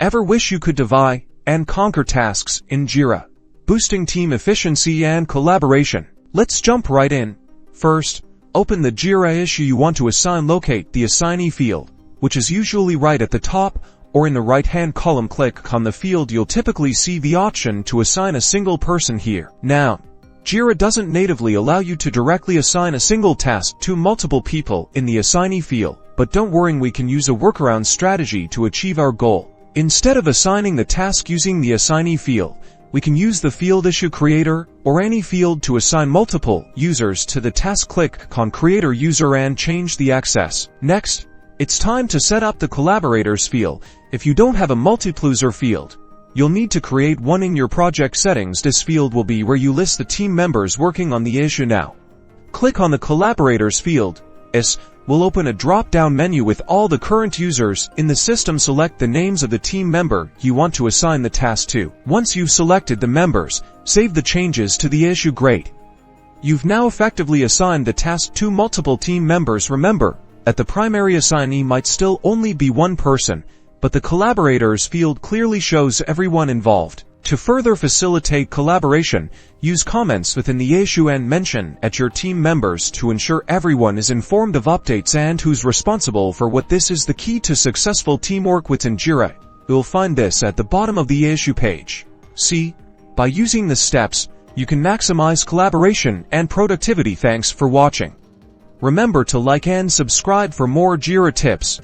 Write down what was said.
Ever wish you could divide and conquer tasks in Jira, boosting team efficiency and collaboration? Let's jump right in. First, open the Jira issue you want to assign. Locate the Assignee field, which is usually right at the top or in the right-hand column. Click on the field. You'll typically see the option to assign a single person here. Now, Jira doesn't natively allow you to directly assign a single task to multiple people in the Assignee field, but don't worry, we can use a workaround strategy to achieve our goal. Instead of assigning the task using the Assignee field, we can use the field issue creator or any field to assign multiple users to the task. Click on Creator User and change the access. Next, it's time to set up the Collaborators field. If you don't have a multiple-user field, you'll need to create one in your project settings. This field will be where you list the team members working on the issue. Now, click on the Collaborators field. This will open a drop-down menu with all the current users in the system. Select the names of the team member you want to assign the task to. Once you've selected the members, save the changes to the issue. Great! You've now effectively assigned the task to multiple team members. Remember that the primary assignee might still only be one person, but the Collaborators field clearly shows everyone involved. To further facilitate collaboration, use comments within the issue and mention at your team members to ensure everyone is informed of updates and who's responsible for what. This is the key to successful teamwork within Jira. You'll find this at the bottom of the issue page. See, by using the steps, you can maximize collaboration and productivity. Thanks for watching. Remember to like and subscribe for more Jira tips.